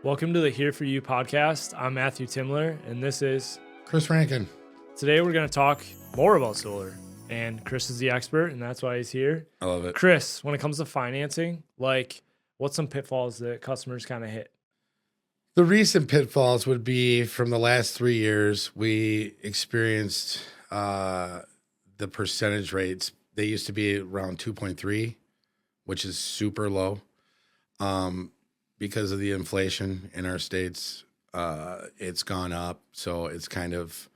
Welcome to the Here For You podcast. I'm Matthew Timler, and this is Chris Rankin. Today we're going to talk more about solar, and Chris is the expert, and that's why he's here. I love it. Chris, when it comes to financing, what's some pitfalls that customers kind of hit? The recent pitfalls would be from the last 3 years, we experienced the percentage rates. They used to be around 2.3, which is super low. Because of the inflation in our states, it's gone up. So it's kind of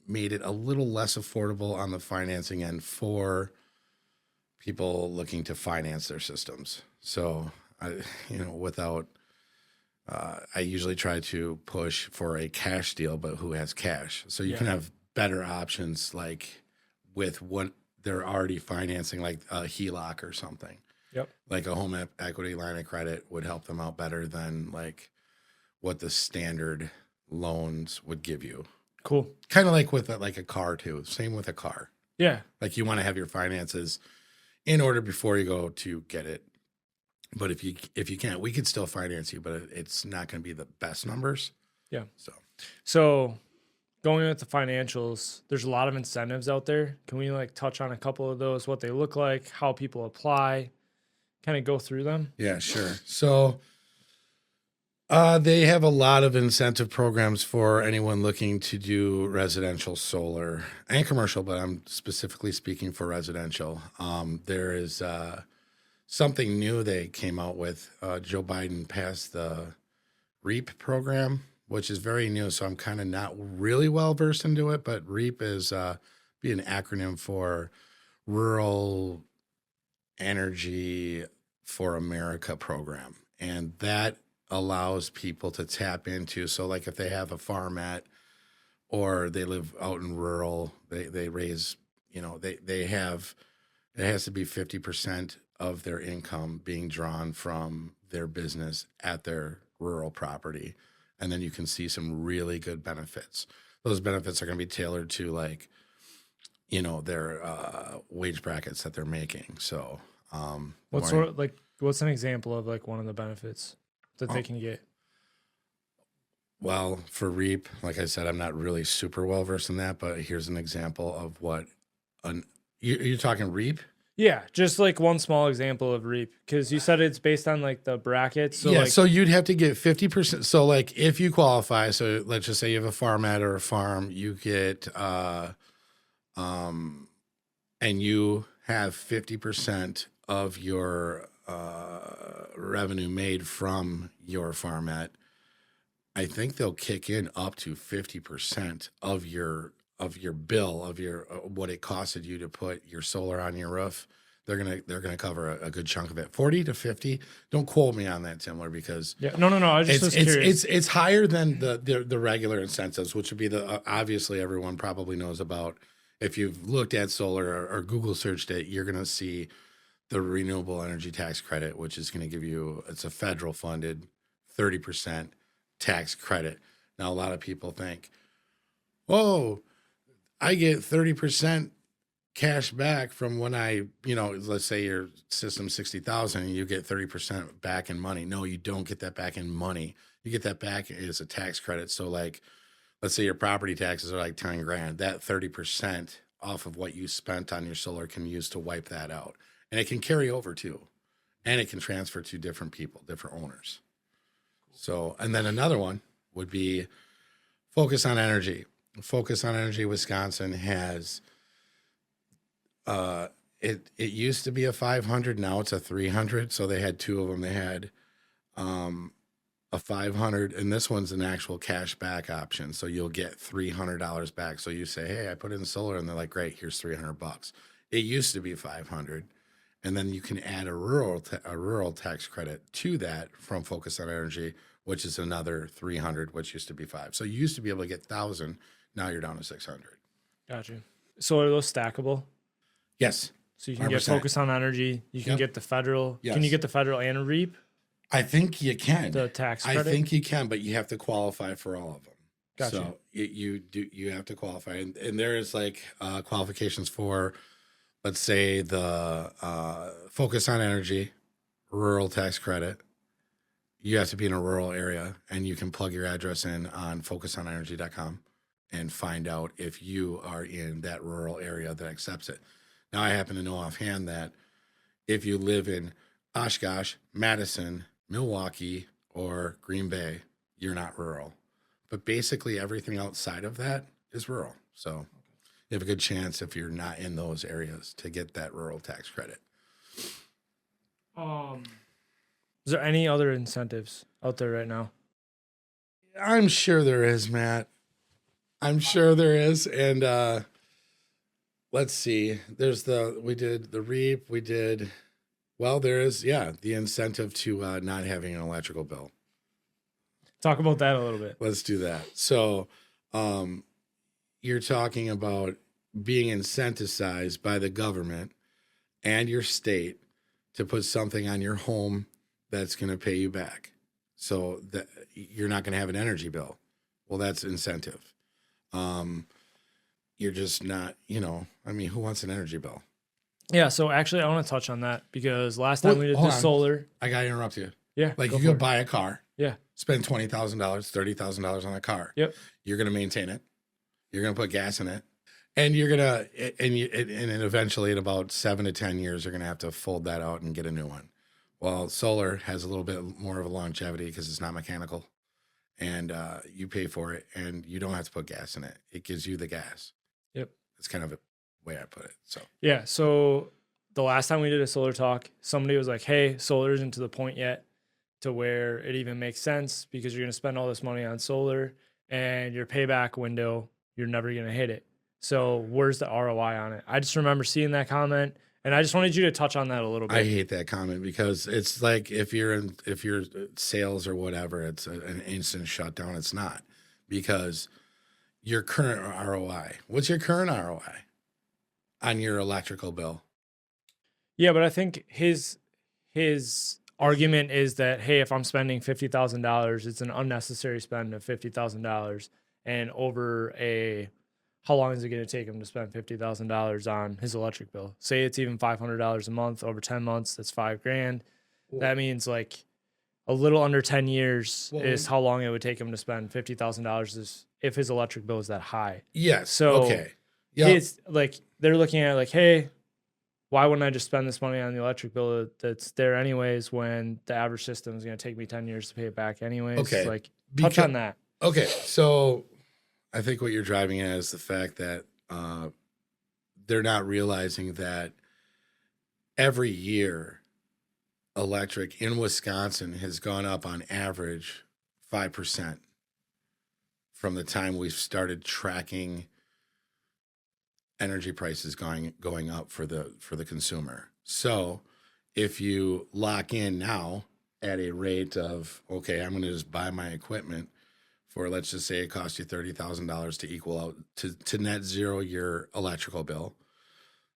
made it a little less affordable on the financing end for people looking to finance their systems. So, I usually try to push for a cash deal, but who has cash? So you can have better options like with what they're already financing, like a HELOC or something. Yep. Like a home equity line of credit would help them out better than like what the standard loans would give you. Cool. Kind of like with like a car too. Same with a car. Yeah. Like you want to have your finances in order before you go to get it. But if you can't, we could still finance you, but it's not going to be the best numbers. Yeah. So going with the financials, there's a lot of incentives out there. Can we touch on a couple of those, what they look like, how people apply? Kind of go through them? Yeah, sure. So they have a lot of incentive programs for anyone looking to do residential solar and commercial, but I'm specifically speaking for residential. There is something new they came out with. Joe Biden passed the REAP program, which is very new, so I'm kind of not really well versed into it, but REAP is be an acronym for Rural Energy for America program, and that allows people to tap into. So like if they have a farmette or they live out in rural, they raise, they have, it has to be 50% of their income being drawn from their business at their rural property. And then you can see some really good benefits. Those benefits are going to be tailored to their wage brackets that they're making. So what's an example of one of the benefits that they can get? Well, for REAP, like I said, I'm not really super well versed in that, but here's an example of what you're talking REAP? Yeah, just one small example of REAP, because you said it's based on the brackets. So so you'd have to get 50%. So if you qualify, so let's just say you have a farmette or a farm, you get and you have 50% of your revenue made from your farmette. I think they'll kick in up to 50% of your bill of your what it costed you to put your solar on your roof. They're gonna cover a good chunk of it, 40 to 50. Don't quote me on that, Timler, because no. I was just curious. It's higher than the regular incentives, which would be the obviously everyone probably knows about. If you've looked at solar or Google searched it, you're gonna see the renewable energy tax credit, which is going to give you, it's a federal funded 30% tax credit. Now, a lot of people think, oh, I get 30% cash back from when let's say your system's 60,000 and you get 30% back in money. No, you don't get that back in money. You get that back as a tax credit. So let's say your property taxes are $10 grand. That 30% off of what you spent on your solar can use to wipe that out. And it can carry over too. And it can transfer to different people, different owners. So, and then another one would be Focus on Energy. Focus on Energy Wisconsin has, it used to be a 500, now it's a 300. So they had two of them. They had a 500, and this one's an actual cash back option. So you'll get $300 back. So you say, hey, I put in solar, and they're like, great, here's $300. It used to be 500. And then you can add a rural tax credit to that from Focus on Energy, which is another 300, which used to be 5. So you used to be able to get 1,000. Now you're down to 600. Gotcha. So are those stackable? Yes. So you can 100%. Get Focus on You can get the federal. Yes. Can you get the federal and a REAP? I think you can. The tax credit? I think you can, but you have to qualify for all of them. Gotcha. So you have to qualify. And there is qualifications for, let's say, the Focus on Energy, rural tax credit. You have to be in a rural area, and you can plug your address in on focusonenergy.com and find out if you are in that rural area that accepts it. Now, I happen to know offhand that if you live in Oshkosh, Madison, Milwaukee, or Green Bay, you're not rural. But basically everything outside of that is rural. So you have a good chance if you're not in those areas to get that rural tax credit. Is there any other incentives out there right now? I'm sure there is, Matt. I'm sure there is. And let's see. We did the REAP. There is, the incentive to not having an electrical bill. Talk about that a little bit. Let's do that. So you're talking about being incentivized by the government and your state to put something on your home that's going to pay you back. So that you're not going to have an energy bill. Well, that's incentive. You're just not, who wants an energy bill? Yeah, so actually I want to touch on that because last time we did the solar. I got to interrupt you. Yeah. Like you could buy a car. Yeah. Spend $20,000, $30,000 on a car. Yep. You're going to maintain it. You're going to put gas in it. And you're going to, and eventually in about 7 to 10 years, you're going to have to fold that out and get a new one. Well, solar has a little bit more of a longevity because it's not mechanical. And you pay for it and you don't have to put gas in it. It gives you the gas. Yep. It's kind of a way I put it. So yeah. So the last time we did a solar talk, somebody was like, hey, solar isn't to the point yet to where it even makes sense because you're going to spend all this money on solar and your payback window, you're never going to hit it. So where's the ROI on it? I just remember seeing that comment and I just wanted you to touch on that a little bit. I hate that comment because it's like if you're sales or whatever, it's an instant shutdown. It's not, because your current ROI. What's your current ROI on your electrical bill? Yeah, but I think his argument is that, hey, if I'm spending $50,000, it's an unnecessary spend of $50,000, and how long is it going to take him to spend $50,000 on his electric bill? Say it's even $500 a month over 10 months. That's $5,000. That means like a little under 10 years is how long it would take him to spend $50,000 if his electric bill is that high. Yes. So okay. Yeah, it's like they're looking at like, hey, why wouldn't I just spend this money on the electric bill that's there anyways when the average system is going to take me 10 years to pay it back anyways? Okay. Like touch on that. Okay. So I think what you're driving at is the fact that they're not realizing that every year electric in Wisconsin has gone up on average 5% from the time we've started tracking energy prices going up for the consumer. So if you lock in now at a rate of, okay, I'm going to just buy my equipment for, let's just say it costs you $30,000 to equal out to net zero your electrical bill.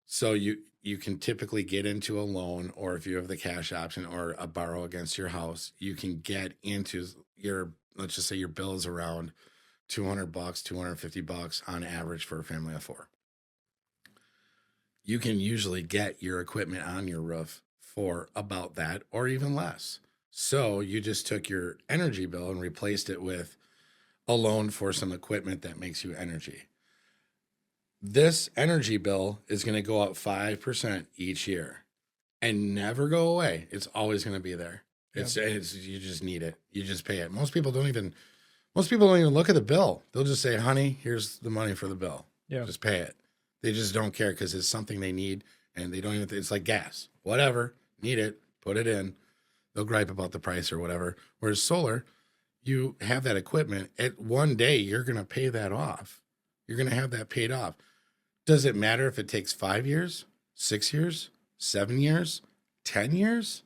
So you can typically get into a loan, or if you have the cash option or a borrow against your house, you can get into let's just say your bill is around $200, $250 on average for a family of 4. You can usually get your equipment on your roof for about that or even less. So you just took your energy bill and replaced it with a loan for some equipment that makes you energy. This energy bill is going to go up 5% each year and never go away. It's always going to be there. It's you just need it. You just pay it. Most people don't even look at the bill. They'll just say, honey, here's the money for the bill. Yeah. Just pay it. They just don't care because it's something they need, and they don't even, it's like gas, whatever, need it, put it in. They'll gripe about the price or whatever. Whereas solar, you have that equipment. At one day, you're going to pay that off. You're going to have that paid off. Does it matter if it takes 5 years, 6 years, 7 years, 10 years?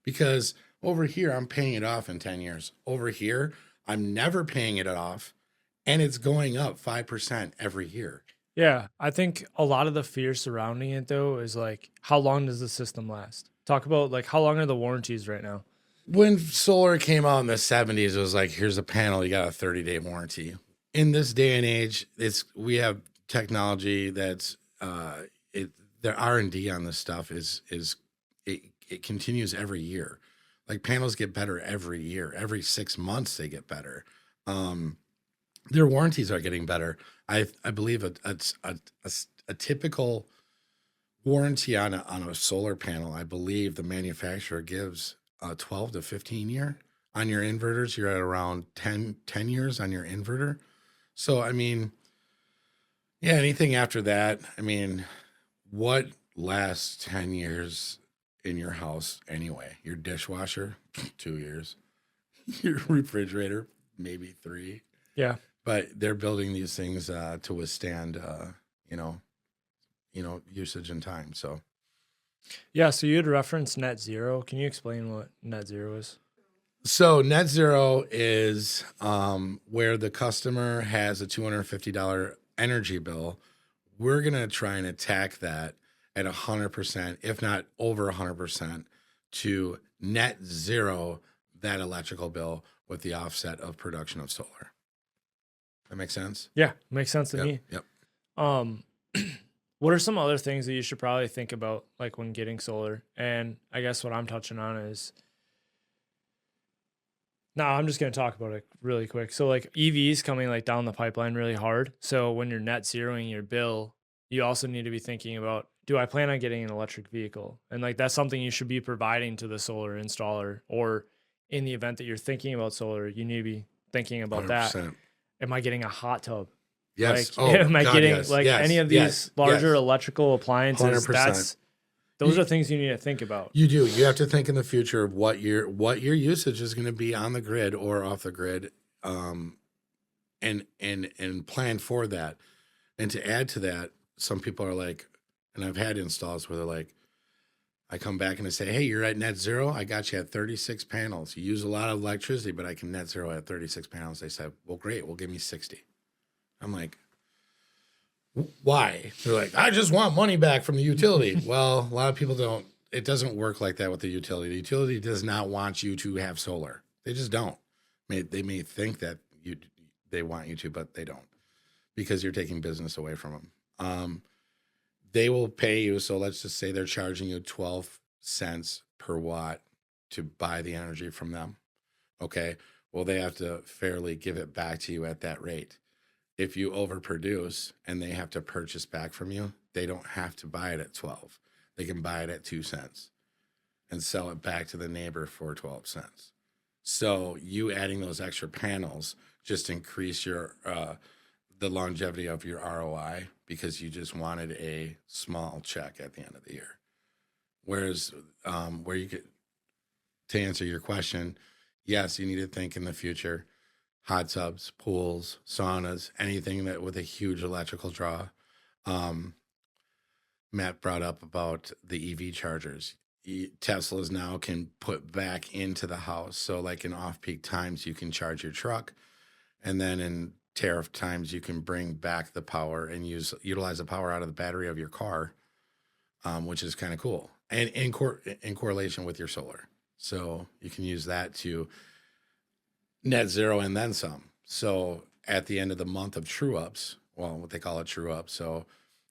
Because over here, I'm paying it off in 10 years. Over here, I'm never paying it off, and it's going up 5% every year. Yeah, I think a lot of the fear surrounding it, though, is like, how long does the system last? Talk about, like, how long are the warranties right now? When solar came out in the 70s, it was like, here's a panel, you got a 30-day warranty. In this day and age, we have technology that's the R&D on this stuff it continues every year. Like panels get better every year. Every 6 months they get better. Their warranties are getting better. I believe a typical warranty on a solar panel, I believe the manufacturer gives 12 to 15 year. On your inverters, you're at around 10 years on your inverter. So, I mean, yeah, anything after that, I mean, what lasts 10 years in your house anyway? Your dishwasher, 2 years. Your refrigerator, maybe 3. Yeah. But they're building these things to withstand, you know, usage and time. So, Yeah. So you had referenced net zero. Can you explain what net zero is? so net zero is where the customer has a $250 energy bill. We're gonna try and attack that at 100%, if not over 100%, to net zero that electrical bill with the offset of production of solar. That makes sense? Yeah. Makes sense to Yep. me. Yep. What are some other things that you should probably think about, like when getting solar? And I guess what I'm touching on is, no, I'm just going to talk about it really quick. So like EVs coming like down the pipeline really hard. So when you're net zeroing your bill, you also need to be thinking about, do I plan on getting an electric vehicle? And like that's something you should be providing to the solar installer, or in the event that you're thinking about solar, you need to be thinking about that. 100%. Am I getting a hot tub? Yes. Like, am I God, getting yes, like yes, any of yes, these larger yes. electrical appliances? 100%. Those are things you need to think about. You do. You have to think in the future of what your usage is going to be on the grid or off the grid, and plan for that. And to add to that, some people are like, and I've had installs where they're like, I come back and I say, hey, you're at net zero. I got you at 36 panels. You use a lot of electricity, but I can net zero at 36 panels. They said, well, great. Well, give me 60. I'm like, why? They're like, I just want money back from the utility. Well, a lot of people don't. It doesn't work like that with the utility. The utility does not want you to have solar. They just don't. They may think that they want you to, but they don't, because you're taking business away from them. They will pay you. So let's just say they're charging you 12 cents per watt to buy the energy from them. Okay. Well, they have to fairly give it back to you at that rate. If you overproduce and they have to purchase back from you, they don't have to buy it at 12. They can buy it at 2 cents and sell it back to the neighbor for 12 cents. So you adding those extra panels just increase your the longevity of your ROI, because you just wanted a small check at the end of the year. Whereas where you get, to answer your question, yes, you need to think in the future. Hot tubs, pools, saunas, anything that with a huge electrical draw. Matt brought up about the EV chargers. Teslas now can put back into the house. So like in off-peak times, you can charge your truck. And then in tariff times, you can bring back the power and utilize the power out of the battery of your car, which is kind of cool. And in correlation with your solar. So you can use that to net zero and then some. So at the end of the month of true ups, well, what they call a true up. So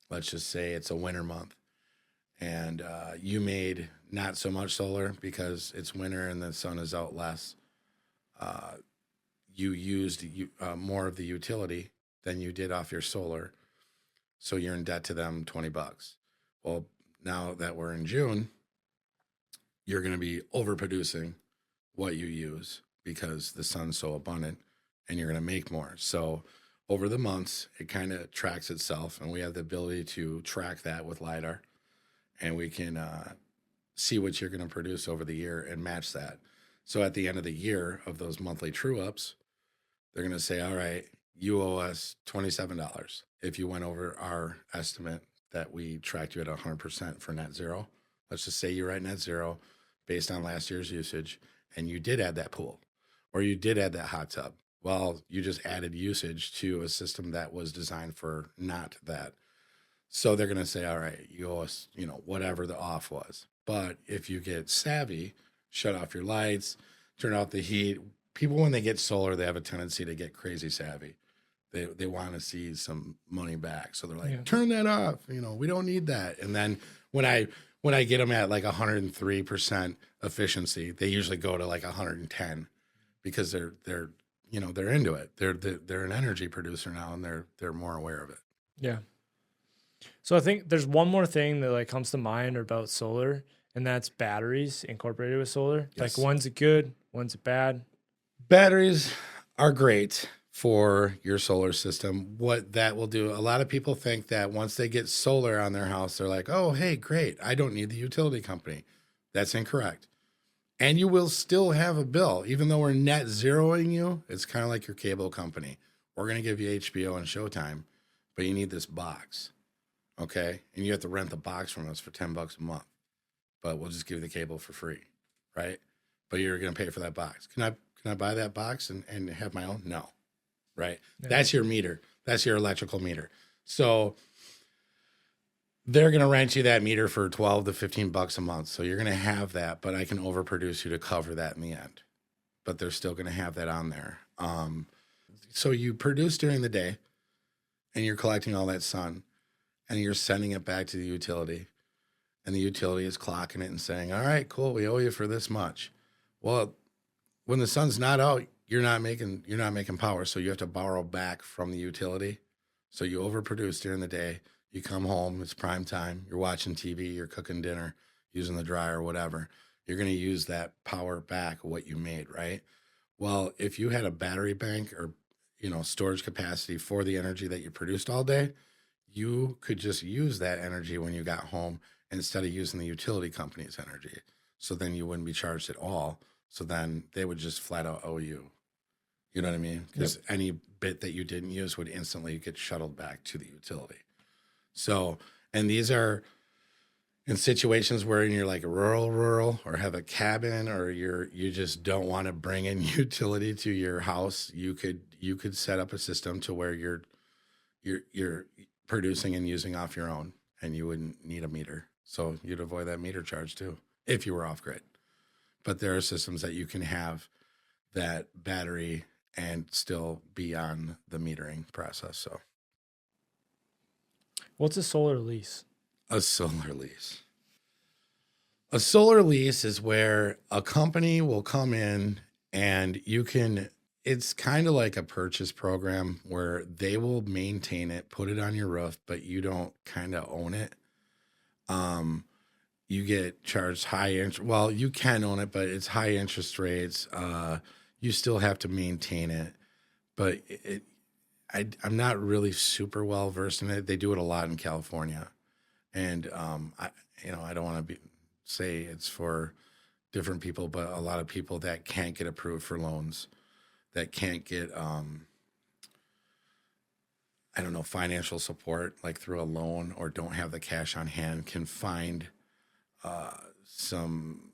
let's just say it's a winter month, and you made not so much solar because it's winter and the sun is out less. You used more of the utility than you did off your solar. So you're in debt to them $20. Well, now that we're in June, you're going to be overproducing what you use because the sun's so abundant, and you're going to make more. So over the months, it kind of tracks itself, and we have the ability to track that with LiDAR, and we can see what you're going to produce over the year and match that. So at the end of the year of those monthly true ups, they're going to say, all right, you owe us $27 if you went over our estimate that we tracked you at 100% for net zero. Let's just say you're at net zero based on last year's usage, and you did add that pool, or you did add that hot tub. Well, you just added usage to a system that was designed for not that. So they're going to say, all right, you owe us, whatever the off was. But if you get savvy, shut off your lights, turn out the heat. People, when they get solar, they have a tendency to get crazy savvy. They want to see some money back. So they're like, turn that off. We don't need that. And then when when I get them at like 103% efficiency, they usually go to like 110 because they're they're into it. They're an energy producer now, and they're more aware of it. Yeah. So I think there's one more thing that like comes to mind about solar, and that's batteries incorporated with solar. Yes. Like one's good, one's bad. Batteries are great for your solar system. What that will do, a lot of people think that once they get solar on their house, they're like, oh, hey, great. I don't need the utility company. That's incorrect. And you will still have a bill. Even though we're net zeroing you, it's kind of like your cable company. We're going to give you HBO and Showtime, but you need this box. Okay? And you have to rent the box from us for $10 a month. But we'll just give you the cable for free, right? But you're going to pay for that box. Can I buy that box and have my own? No. Right? Yeah. That's your meter. That's your electrical meter. So they're going to rent you that meter for $12 to $15 a month. So you're going to have that, but I can overproduce you to cover that in the end. But they're still going to have that on there. So you produce during the day and you're collecting all that sun and you're sending it back to the utility. And the utility is clocking it and saying, all right, cool, we owe you for this much. Well, when the sun's not out, you're not making power. So you have to borrow back from the utility. So you overproduce during the day. You come home, it's prime time, you're watching TV, you're cooking dinner, using the dryer, whatever. You're going to use that power back, what you made, right? Well, if you had a battery bank or, storage capacity for the energy that you produced all day, you could just use that energy when you got home instead of using the utility company's energy. So then you wouldn't be charged at all. So then they would just flat out owe you. You know what I mean? Because any bit that you didn't use would instantly get shuttled back to the utility. So, and these are in situations where you're like rural, or have a cabin, or you just don't want to bring in utility to your house. You could set up a system to where you're producing and using off your own, and you wouldn't need a meter. So you'd avoid that meter charge too, if you were off grid. But there are systems that you can have that battery and still be on the metering process. So. What's a solar lease? A solar lease. A solar lease is where a company will come in and it's kind of like a purchase program where they will maintain it, put it on your roof, but you don't kind of own it. You get charged high interest. Well, you can own it, but it's high interest rates. You still have to maintain it, but I'm not really super well versed in it. They do it a lot in California, and I don't want to say it's for different people, but a lot of people that can't get approved for loans, that can't get financial support like through a loan, or don't have the cash on hand, can find some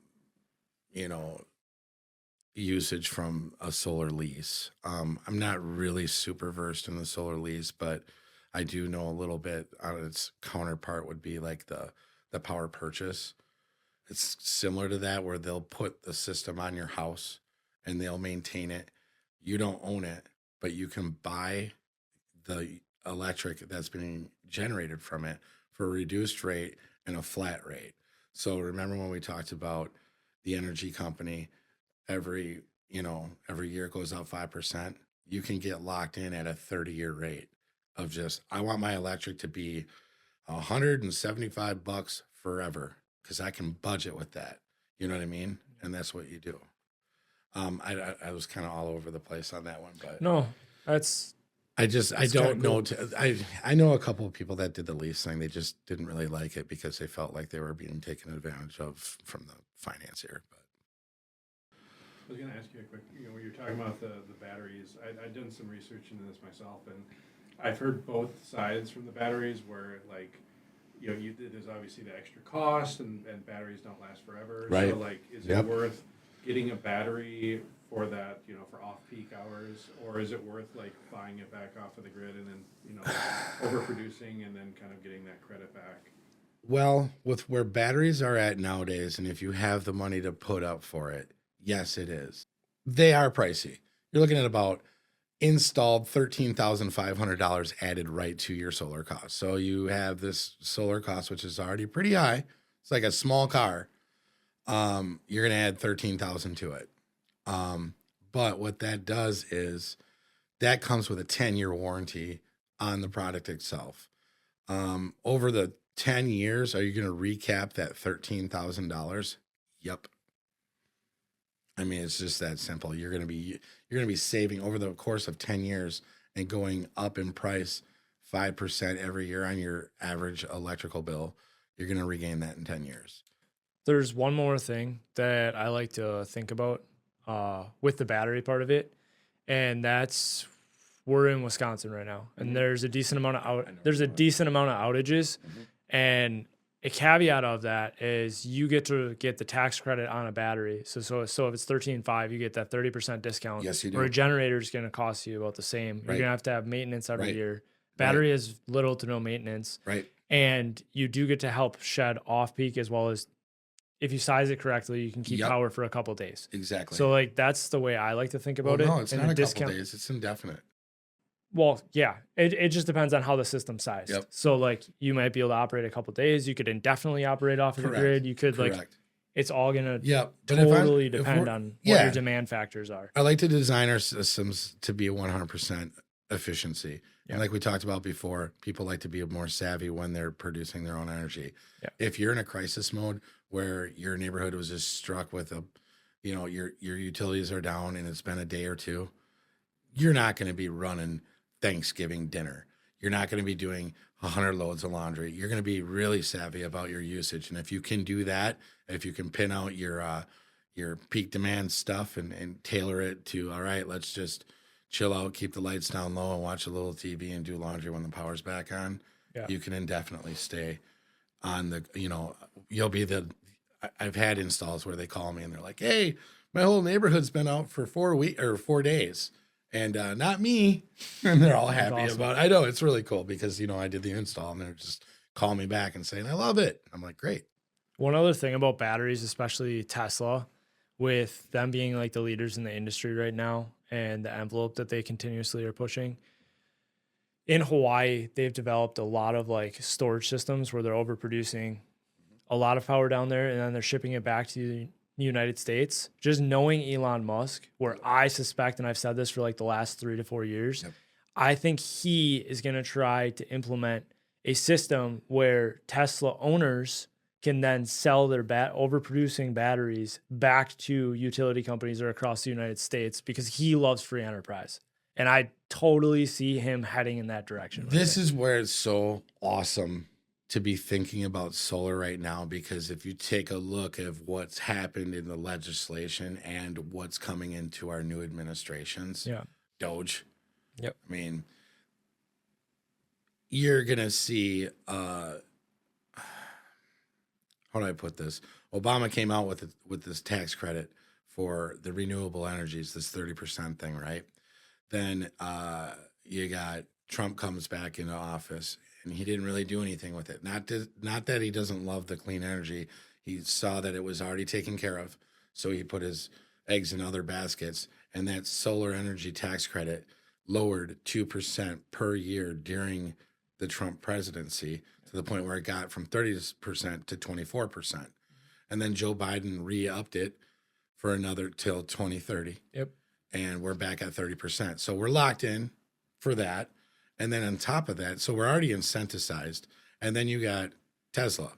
usage from a solar lease. I'm not really super versed in the solar lease, but I do know a little bit. Its counterpart would be like the power purchase. It's similar to that, where they'll put the system on your house and they'll maintain it. You don't own it, but you can buy the electric that's being generated from it for a reduced rate and a flat rate. So remember when we talked about the energy company, every year it goes up 5%, you can get locked in at a 30-year rate of just, I want my electric to be $175 forever because I can budget with that. You know what I mean? And that's what you do. I was kind of all over the place on that one, but no, I don't know. I know a couple of people that did the lease thing. They just didn't really like it because they felt like they were being taken advantage of from the financier. But I was going to ask you a quick, when you're talking about the batteries, I've done some research into this myself, and I've heard both sides from the batteries where, like, there's obviously the extra cost, and batteries don't last forever. Right. So, like, is it worth getting a battery for that, for off-peak hours, or is it worth, like, buying it back off of the grid and then, overproducing and then kind of getting that credit back? Well, with where batteries are at nowadays, and if you have the money to put up for it, yes, it is. They are pricey. You're looking at about installed $13,500 added right to your solar cost. So you have this solar cost, which is already pretty high. It's like a small car. You're going to add 13,000 to it. But what that does is that comes with a 10-year warranty on the product itself. Over the 10 years, are you going to recap that $13,000? Yep. I mean, it's just that simple. You're going to be saving over the course of 10 years and going up in price 5% every year on your average electrical bill. You're going to regain that in 10 years. There's one more thing that I like to think about with the battery part of it, and that's we're in Wisconsin right now, and there's a decent amount of outages, and a caveat of that is you get to get the tax credit on a battery. So if it's 13.5, you get that 30% discount. Yes, you do. Where a generator is going to cost you about the same. Right. You're going to have maintenance every Right. year. Battery has little to no maintenance. Right. And you do get to help shed off peak, as well as if you size it correctly, you can keep power for a couple days. Exactly. So like that's the way I like to think about it. No, it's and not the a couple days. It's indefinite. Well, yeah, it just depends on how the system's sized. Yep. So like you might be able to operate a couple days. You could indefinitely operate off of the grid. You could like, it's all going to totally depend on what your demand factors are. I like to design our systems to be 100% efficiency. Yeah. And like we talked about before, people like to be more savvy when they're producing their own energy. Yeah. If you're in a crisis mode where your neighborhood was just struck with your utilities are down and it's been a day or two, you're not going to be running Thanksgiving dinner. You're not going to be doing 100 loads of laundry. You're going to be really savvy about your usage. And if you can do that, if you can pin out your peak demand stuff and tailor it to, all right, let's just chill out, keep the lights down low and watch a little TV and do laundry when the power's back on, you can indefinitely stay on the, you'll be I've had installs where they call me and they're like, hey, my whole neighborhood's been out for 4 days. And not me. And they're all happy about it. I know, it's really cool because, I did the install and they're just calling me back and saying, I love it. I'm like, great. One other thing about batteries, especially Tesla, with them being like the leaders in the industry right now and the envelope that they continuously are pushing. In Hawaii, they've developed a lot of like storage systems where they're overproducing a lot of power down there and then they're shipping it back to the United States. Just knowing Elon Musk, where I suspect, and I've said this for like the last 3 to 4 years, I think he is going to try to implement a system where Tesla owners can then sell their overproducing batteries back to utility companies or across the United States because he loves free enterprise. And I totally see him heading in that direction. This is where it's so awesome to be thinking about solar right now, because if you take a look at what's happened in the legislation and what's coming into our new administrations, Doge. Yep. I mean, you're going to see, how do I put this? Obama came out with this tax credit for the renewable energies, this 30% thing, right? Then you got Trump comes back into office and he didn't really do anything with it. Not that he doesn't love the clean energy. He saw that it was already taken care of. So he put his eggs in other baskets, and that solar energy tax credit lowered 2% per year during the Trump presidency to the point where it got from 30% to 24%. And then Joe Biden re-upped it for another till 2030. Yep. And we're back at 30%. So we're locked in for that. And then on top of that, so we're already incentivized. And then you got Tesla.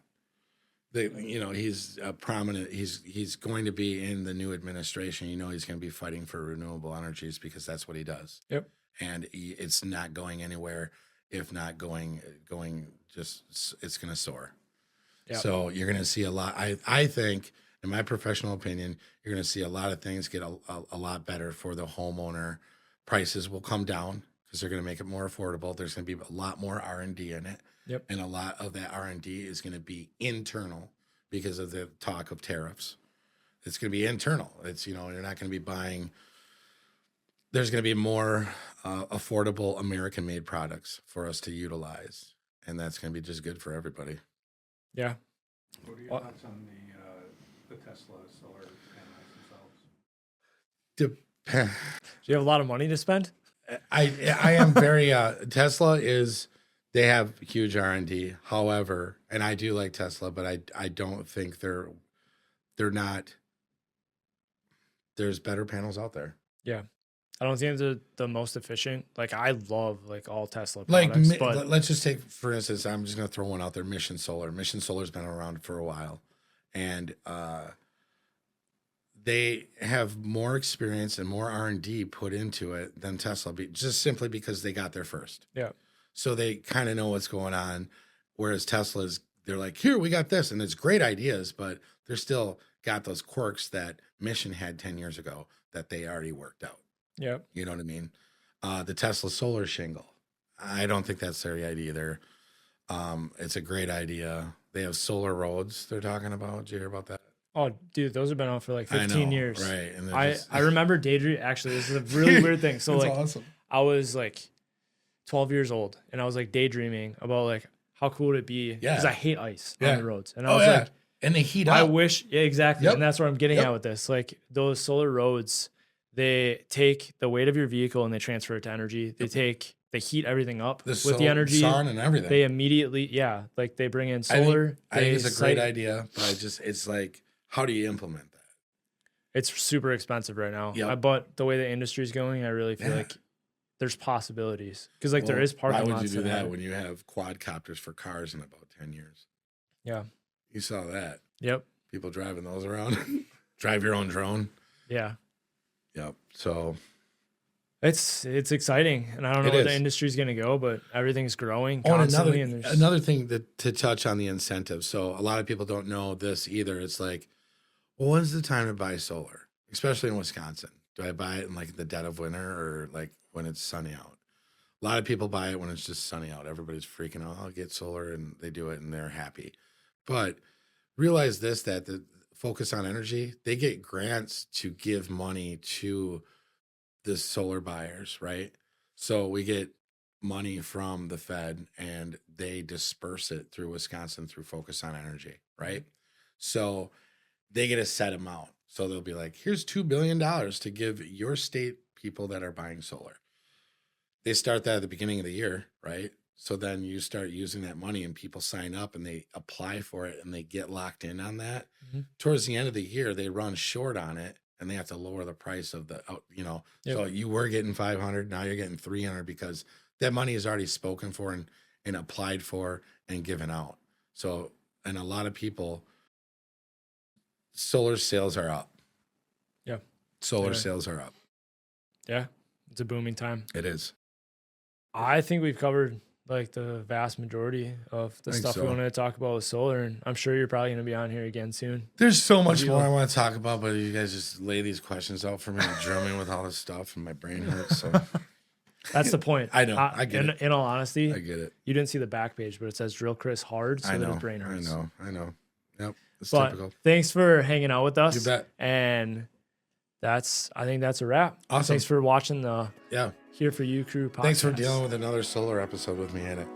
He's a prominent. He's going to be in the new administration. He's going to be fighting for renewable energies because that's what he does. Yep. And it's not going anywhere. If not going, it's going to soar. Yep. So you're going to see a lot. I think, in my professional opinion, you're going to see a lot of things get a lot better for the homeowner. Prices will come down because they're going to make it more affordable. There's going to be a lot more R&D in it. Yep. And a lot of that R&D is going to be internal because of the talk of tariffs. It's going to be internal. It's, you're not going to be buying. There's going to be more affordable American-made products for us to utilize. And that's going to be just good for everybody. Yeah. What are your thoughts on the Tesla solar panels themselves? Do you have a lot of money to spend? I am very Tesla is They have huge R&D. However, and I do like Tesla, but I don't think they're not. There's better panels out there. Yeah. I don't think they're the most efficient. Like I love like all Tesla Like, products, but let's just take, for instance, I'm just going to throw one out there, Mission Solar. Mission Solar's been around for a while. And they have more experience and more R&D put into it than Tesla, just simply because they got there first. yeah. So they kind of know what's going on. Whereas Tesla's, they're like, here, we got this. And it's great ideas, but they're still got those quirks that Mission had 10 years ago that they already worked out. Yeah. You know what I mean? The Tesla solar shingle. I don't think that's their idea either. It's a great idea. They have solar roads they're talking about. Did you hear about that? Oh, dude, those have been out for like 15 years. Right. And I remember daydream. Actually, this is a really weird thing. So That's like, awesome. I was like 12 years old, and I was like daydreaming about like how cool would it be? Yeah. Because I hate ice Yeah. on the roads, and I was like, and they heat I up. wish, yeah, exactly. Yep. And that's what I'm getting Yep. at with this. Like those solar roads, they take the weight of your vehicle and they transfer it to energy. They heat everything up with the energy. Sun and everything. They immediately, yeah, like they bring in solar. I think they it's a great site- idea, but it's like, how do you implement that? It's super expensive right now. Yep. But the way the industry is going, I really feel Yeah. like there's possibilities because like there Well, is parking why would lots you do that that have- when you have quadcopters for cars in about 10 years? Yeah. You saw that. Yep. People driving those around. Drive your own drone. Yeah. Yep. So It's exciting, and I don't know It where the is. industry's going to go, but everything's growing Oh, and constantly. And there's another thing to touch on the incentives. So a lot of people don't know this either. It's like, well, when's the time to buy solar, especially in Wisconsin? Do I buy it in like the dead of winter or like when it's sunny out? A lot of people buy it when it's just sunny out. Everybody's freaking out. I'll get solar, and they do it, and they're happy. But realize this, that the Focus on Energy, they get grants to give money to the solar buyers, right? So we get money from the Fed and they disperse it through Wisconsin through Focus on Energy, right? So they get a set amount. So they'll be like, here's $2 billion to give your state people that are buying solar. They start that at the beginning of the year, right? So then you start using that money and people sign up and they apply for it and they get locked in on that. Mhm. Towards the end of the year, they run short on it and they have to lower the price of the, Yep. so you were getting 500, now you're getting 300 because that money is already spoken for and applied for and given out. So, and a lot of people, solar sales are up. Yeah. Solar Yeah. sales are up. yeah, it's a booming time. It is. I think we've covered like the vast majority of the I think stuff we so. wanted to talk about with solar, and I'm sure you're probably going to be on here again soon. There's so much you more like- I want to talk about, but you guys just lay these questions out for me and drill me with all this stuff, and my brain hurts. So That's the point. I know, I get it. In all honesty, I get it. you didn't see the back page, but it says drill Chris hard, so I that know. his brain hurts. I know. Yep. It's But typical. thanks for hanging out with us. You bet. And I think that's a wrap. Awesome. Thanks for watching the Yeah. Here For You Crew podcast. Thanks for dealing with another solar episode with me in it.